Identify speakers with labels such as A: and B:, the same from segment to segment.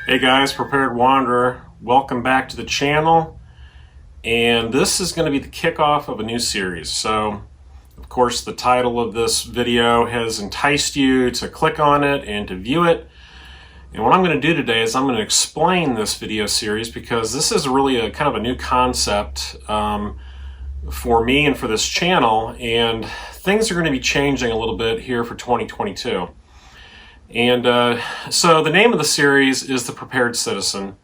A: Hey guys, Prepared Wanderer, welcome back to the channel, and this is going to be the kickoff of a new series. So, of course, the title of this video has enticed you to click on it and to view it. And what I'm going to do today is I'm going to explain this video series because this is really a kind of a new concept for me and for this channel, and things are going to be changing a little bit here for 2022. And so the name of the series is the Prepared Citizen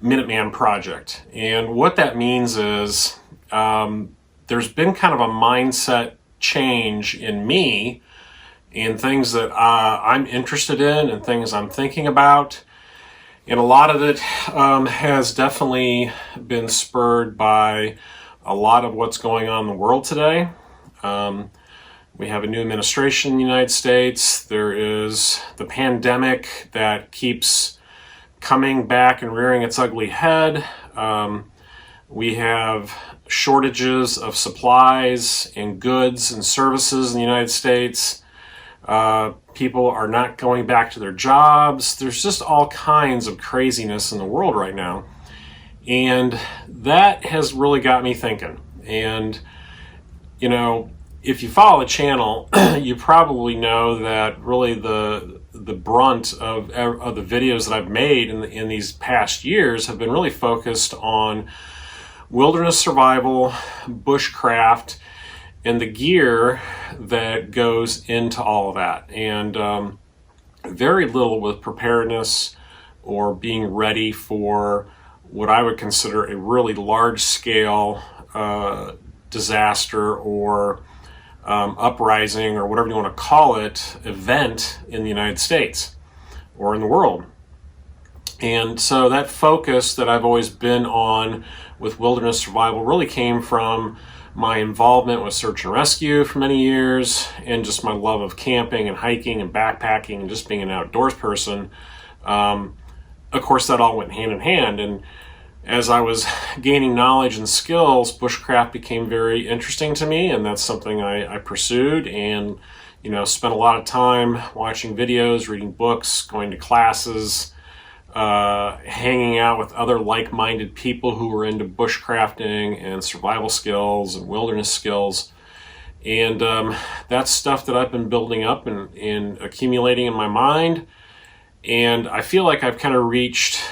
A: Minuteman Project. And what that means is there's been kind of a mindset change in me in things that I'm interested in and things I'm thinking about. And a lot of it has definitely been spurred by a lot of what's going on in the world today. We have a new administration in the United States. There is the pandemic that keeps coming back and rearing its ugly head. We have shortages of supplies and goods and services in the United States. People are not going back to their jobs. There's just all kinds of craziness in the world right now. And that has really got me thinking. And, you know, if you follow the channel, you probably know that really the brunt of the videos that I've made in these past years have been really focused on wilderness survival, bushcraft, and the gear that goes into all of that. And very little with preparedness or being ready for what I would consider a really large-scale disaster or uprising, or whatever you want to call it, event in the United States or in the world. And so that focus that I've always been on with wilderness survival really came from my involvement with search and rescue for many years, and just my love of camping and hiking and backpacking and just being an outdoors person. Of course, that all went hand in hand. And as I was gaining knowledge and skills, bushcraft became very interesting to me, and that's something I pursued, and spent a lot of time watching videos, reading books, going to classes, hanging out with other like-minded people who were into bushcrafting and survival skills and wilderness skills. And that's stuff that I've been building up and accumulating in my mind. And I feel like I've kind of reached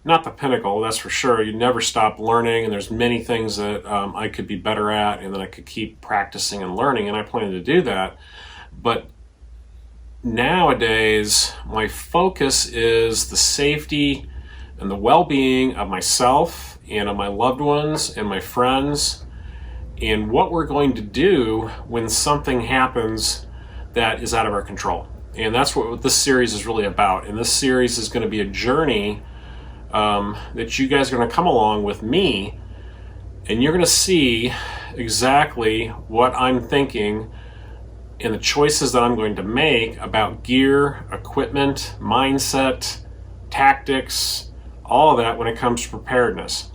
A: not the pinnacle, that's for sure. You never stop learning, and there's many things that I could be better at and that I could keep practicing and learning, and I plan to do that. But nowadays, my focus is the safety and the well-being of myself and of my loved ones and my friends, and what we're going to do when something happens that is out of our control. And that's what this series is really about. And this series is going to be a journey that you guys are going to come along with me, and you're going to see exactly what I'm thinking and the choices that I'm going to make about gear, equipment, mindset, tactics, all of that when it comes to preparedness.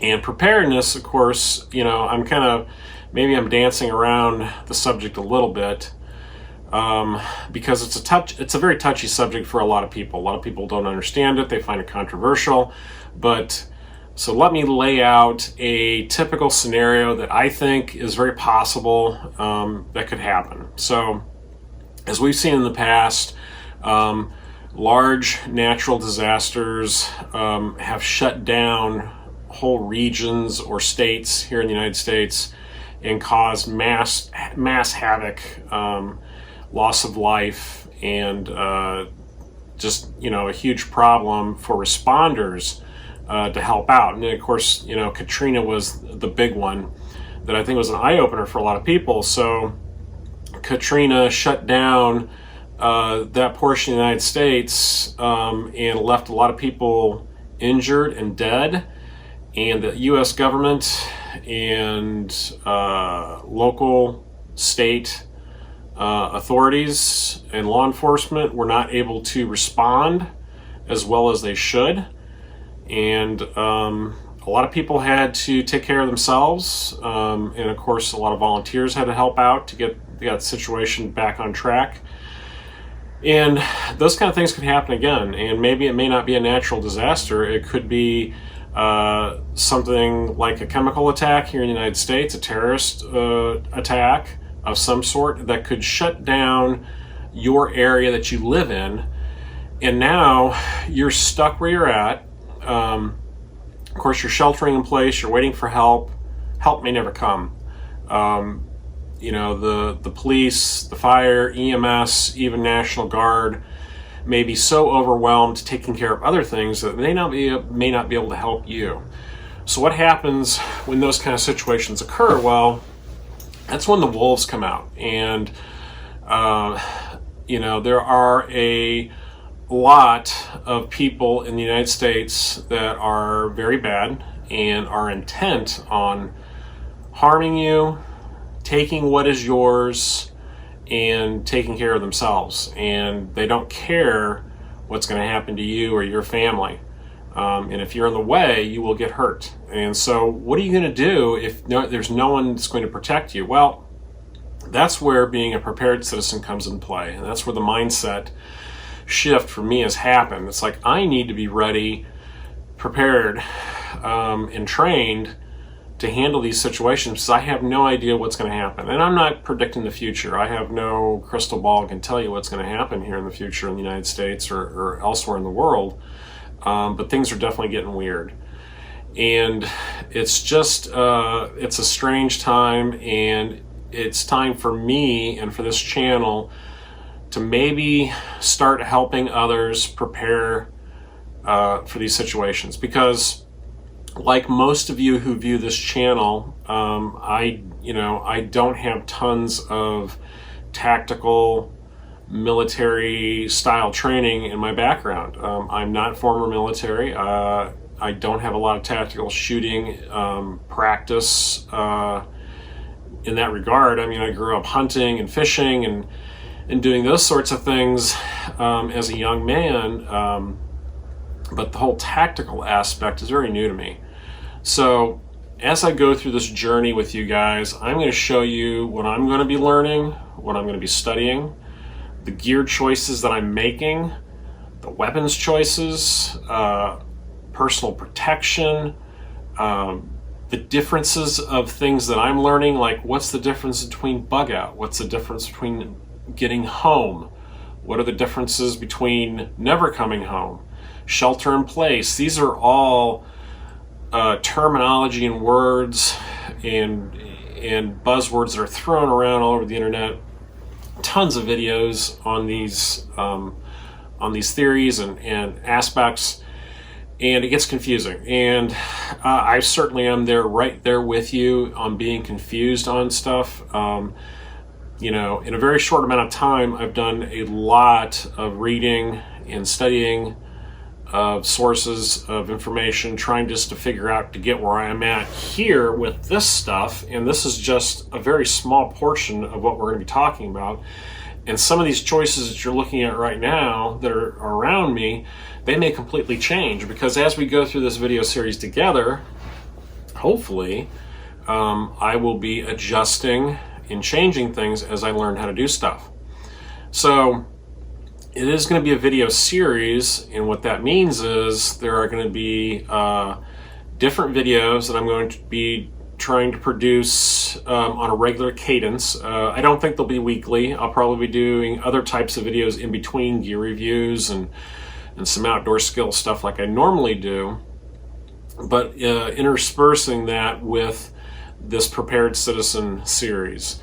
A: And preparedness, of course, I'm kind of, maybe I'm dancing around the subject a little bit, because it's a very touchy subject for a lot of people. A lot of people don't understand it. They find it controversial. But so let me lay out a typical scenario that I think is very possible that could happen. So, as we've seen in the past, large natural disasters have shut down whole regions or states here in the United States and caused mass havoc, loss of life, and just a huge problem for responders to help out. And then, of course, Katrina was the big one that I think was an eye-opener for a lot of people. So Katrina shut down that portion of the United States and left a lot of people injured and dead. And the U.S. government and local, state authorities and law enforcement were not able to respond as well as they should. And a lot of people had to take care of themselves. And of course, a lot of volunteers had to help out to get the situation back on track. And those kind of things could happen again. And maybe it may not be a natural disaster. It could be something like a chemical attack here in the United States, a terrorist attack of some sort that could shut down your area that you live in. And now you're stuck where you're at. Of course, you're sheltering in place, you're waiting for help. Help may never come. You know, the police, the fire, EMS, even National Guard may be so overwhelmed taking care of other things that they may not be able to help you. So what happens when those kind of situations occur? Well, that's when the wolves come out. And, you know, there are a lot of people in the United States that are very bad and are intent on harming you, taking what is yours, and taking care of themselves. And they don't care what's going to happen to you or your family. And if you're in the way, you will get hurt. And so what are you going to do if there's no one that's going to protect you? Well, that's where being a prepared citizen comes in play. And that's where the mindset shift for me has happened. It's like, I need to be ready, prepared, and trained to handle these situations, because I have no idea what's going to happen. And I'm not predicting the future. I have no crystal ball and can tell you what's going to happen here in the future in the United States or elsewhere in the world. But things are definitely getting weird. And it's just, it's a strange time, and it's time for me and for this channel to maybe start helping others prepare for these situations. Because like most of you who view this channel, I don't have tons of tactical military style training in my background. I'm not former military. I don't have a lot of tactical shooting practice in that regard. I mean, I grew up hunting and fishing and doing those sorts of things as a young man. But the whole tactical aspect is very new to me. So as I go through this journey with you guys, I'm going to show you what I'm going to be learning, what I'm going to be studying, the gear choices that I'm making, the weapons choices, personal protection, the differences of things that I'm learning, like what's the difference between bug out? What's the difference between getting home? What are the differences between never coming home? Shelter in place. These are all terminology and words and buzzwords that are thrown around all over the internet. Tons of videos on these theories and aspects, and it gets confusing. And I certainly am right there with you on being confused on stuff. You know, in a very short amount of time, I've done a lot of reading and studying of sources of information, trying just to figure out to get where I am at here with this stuff. And this is just a very small portion of what we're going to be talking about. And some of these choices that you're looking at right now that are around me, they may completely change, because as we go through this video series together, hopefully, I will be adjusting and changing things as I learn how to do stuff. So it is going to be a video series, and what that means is there are going to be different videos that I'm going to be trying to produce on a regular cadence. I don't think they'll be weekly. I'll probably be doing other types of videos in between, gear reviews and some outdoor skill stuff like I normally do, but interspersing that with this Prepared Citizen series.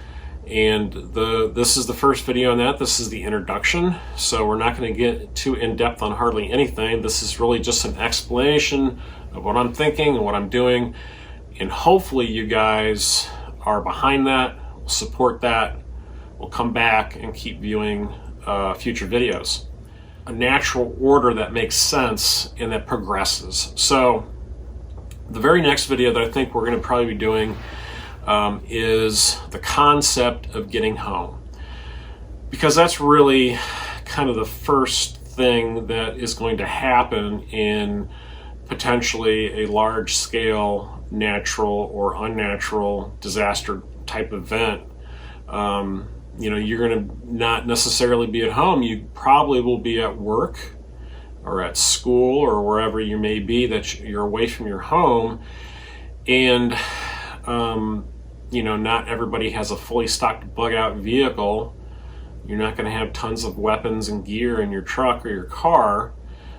A: And this is the first video on that. This is the introduction, so we're not going to get too in-depth on hardly anything. This is really just an explanation of what I'm thinking and what I'm doing, and hopefully you guys are behind that, will support that, will come back and keep viewing future videos. A natural order that makes sense and that progresses. So the very next video that I think we're going to probably be doing is the concept of getting home, because that's really kind of the first thing that is going to happen in potentially a large-scale natural or unnatural disaster type event. you're going to not necessarily be at home. You probably will be at work or at school or wherever you may be that you're away from your home. And, not everybody has a fully stocked bug out vehicle. You're not going to have tons of weapons and gear in your truck or your car.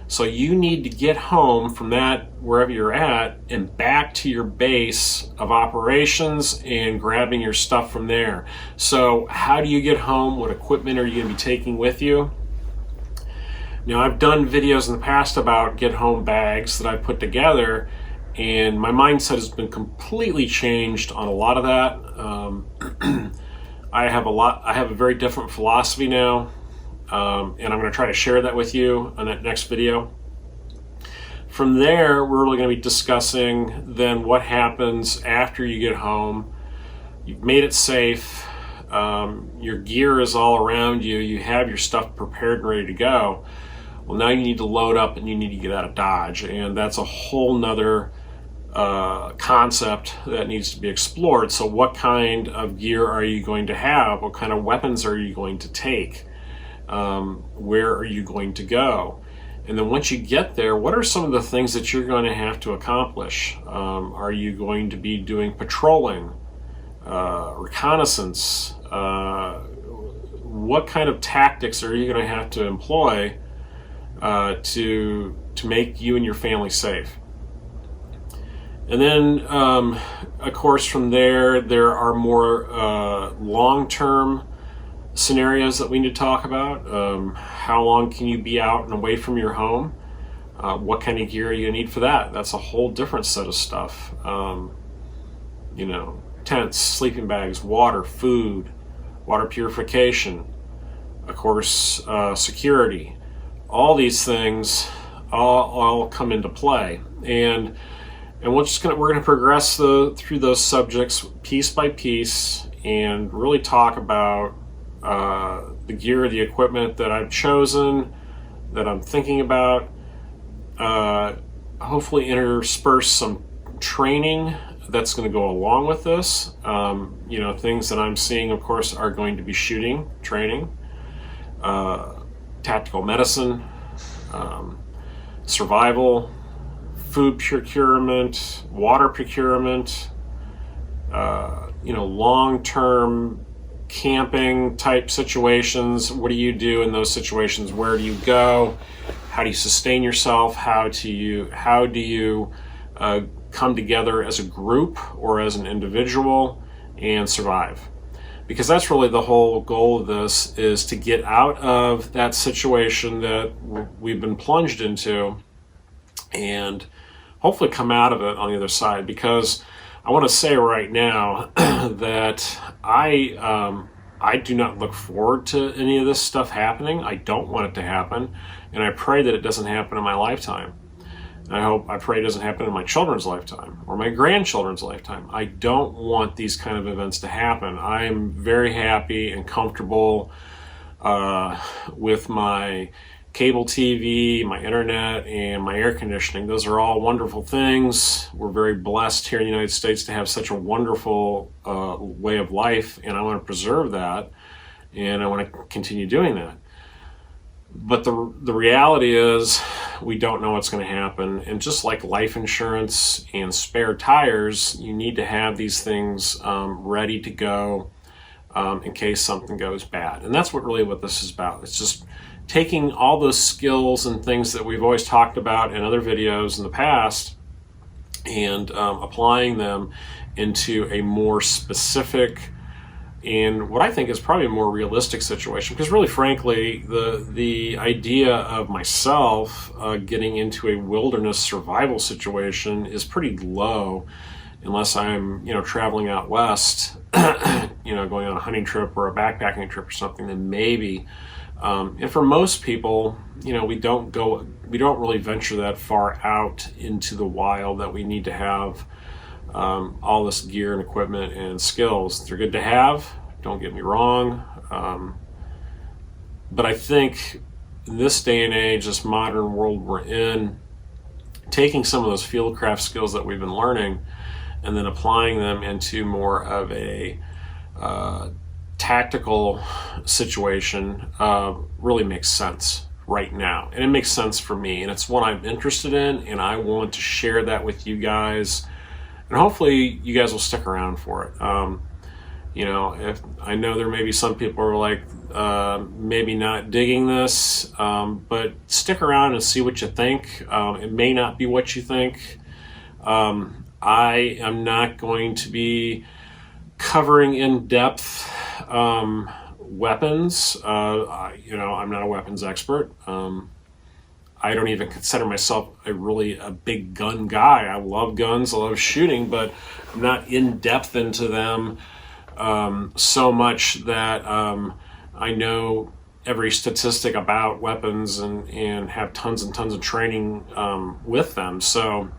A: So you need to get home from that, wherever you're at, and back to your base of operations and grabbing your stuff from there. So how do you get home? What equipment are you going to be taking with you? Now, I've done videos in the past about get home bags that I put together, and my mindset has been completely changed on a lot of that. I have a very different philosophy now, and I'm going to try to share that with you on that next video. From there, we're really going to be discussing then what happens after you get home. You've made it safe. Your gear is all around you. You have your stuff prepared and ready to go. Well, now you need to load up and you need to get out of Dodge, and that's a whole nother concept that needs to be explored. So what kind of gear are you going to have? What kind of weapons are you going to take? Where are you going to go? And then once you get there, what are some of the things that you're going to have to accomplish? Are you going to be doing patrolling, reconnaissance? What kind of tactics are you going to have to employ to make you and your family safe? And then, of course, from there are more long-term scenarios that we need to talk about. How long can you be out and away from your home? What kind of gear are you going to need for that? That's a whole different set of stuff. Tents, sleeping bags, water, food, water purification, of course, security. All these things all come into play. And we're going to progress through those subjects piece by piece and really talk about the gear, the equipment that I've chosen, that I'm thinking about. Hopefully intersperse some training that's going to go along with this. Things that I'm seeing, of course, are going to be shooting training, tactical medicine, survival, food procurement, water procurement, long-term camping type situations. What do you do in those situations? Where do you go? How do you sustain yourself? How do you come together as a group or as an individual and survive? Because that's really the whole goal of this, is to get out of that situation that we've been plunged into and hopefully come out of it on the other side. Because I want to say right now that I do not look forward to any of this stuff happening. I don't want it to happen, and I pray that it doesn't happen in my lifetime. I pray it doesn't happen in my children's lifetime or my grandchildren's lifetime. I don't want these kind of events to happen. I am very happy and comfortable with my cable TV, my internet, and my air conditioning. Those are all wonderful things. We're very blessed here in the United States to have such a wonderful way of life, and I want to preserve that, and I want to continue doing that. But the reality is we don't know what's going to happen, and just like life insurance and spare tires, you need to have these things ready to go in case something goes bad. And that's what this is about. It's just taking all those skills and things that we've always talked about in other videos in the past and applying them into a more specific and what I think is probably a more realistic situation. Because really, frankly, the idea of myself getting into a wilderness survival situation is pretty low, unless I'm traveling out west, going on a hunting trip or a backpacking trip or something. Then maybe. And for most people, we don't really venture that far out into the wild that we need to have all this gear and equipment and skills. They're good to have, don't get me wrong. But I think in this day and age, this modern world we're in, taking some of those fieldcraft skills that we've been learning and then applying them into more of a tactical situation really makes sense right now, and it makes sense for me, and it's what I'm interested in, and I want to share that with you guys, and hopefully you guys will stick around for it. You know, if I know there may be some people who are like maybe not digging this, but stick around and see what you think. It may not be what you think. I am not going to be covering in depth weapons. You know, I'm not a weapons expert. I don't even consider myself a big gun guy. I love guns, I love shooting, but I'm not in depth into them so much that I know every statistic about weapons and have tons and tons of training with them. So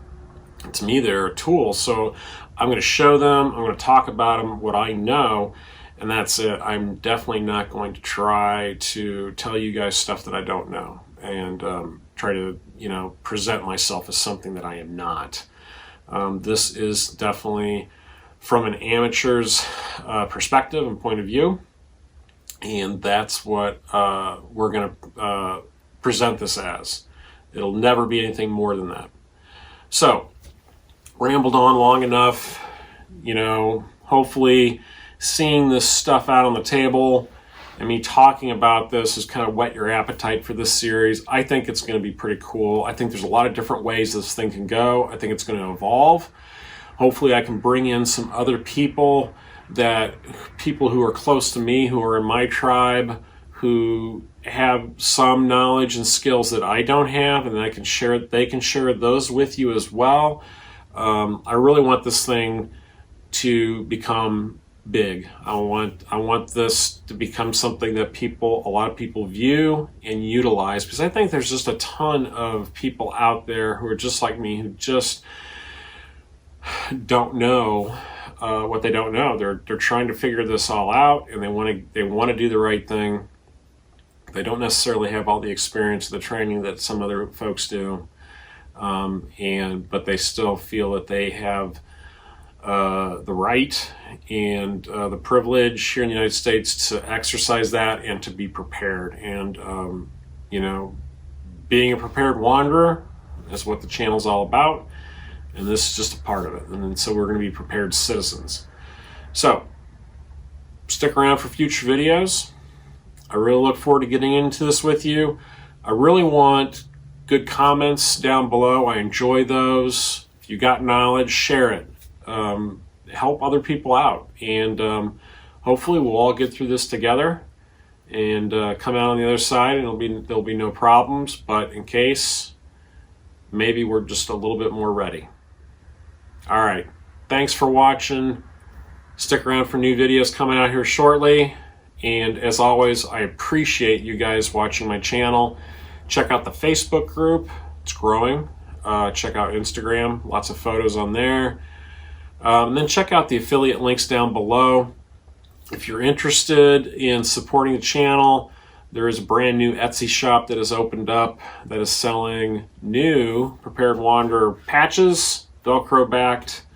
A: to me, they're a tool. So I'm going to show them, I'm going to talk about them, what I know, and that's it. I'm definitely not going to try to tell you guys stuff that I don't know and try to, you know, present myself as something that I am not. This is definitely from an amateur's perspective and point of view, and that's what we're going to present this as. It'll never be anything more than that. So, rambled on long enough. You know, hopefully seeing this stuff out on the table and me talking about this has kind of whet your appetite for this series. I think it's going to be pretty cool. I think there's a lot of different ways this thing can go. I think it's going to evolve. Hopefully I can bring in some other people who are close to me, who are in my tribe, who have some knowledge and skills that I don't have, and they can share those with you as well. I really want this thing to become big. I want this to become something that a lot of people view and utilize, because I think there's just a ton of people out there who are just like me, who just don't know what they don't know. They're trying to figure this all out, and they want to do the right thing. They don't necessarily have all the experience, the training that some other folks do, but they still feel that they have the right and the privilege here in the United States to exercise that and to be prepared. And you know, being a prepared wanderer is what the channel's all about, and this is just a part of it. And so we're going to be prepared citizens. So stick around for future videos. I really look forward to getting into this with you. I really want good comments down below. I enjoy those. If you got knowledge, share it. Help other people out, and hopefully we'll all get through this together and come out on the other side, and there'll be no problems. But in case, maybe we're just a little bit more ready. All right, thanks for watching. Stick around for new videos coming out here shortly, and as always, I appreciate you guys watching my channel. Check out the Facebook group, it's growing. Check out Instagram, lots of photos on there. And then check out the affiliate links down below. If you're interested in supporting the channel, there is a brand new Etsy shop that has opened up that is selling new Prepared Wanderer patches, Velcro backed.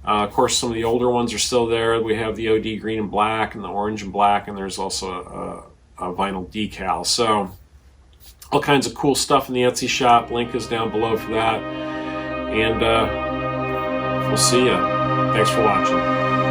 A: Of course, some of the older ones are still there. We have the OD green and black and the orange and black, and there's also a vinyl decal. So all kinds of cool stuff in the Etsy shop. Link is down below for that. And we'll see you. Thanks for watching.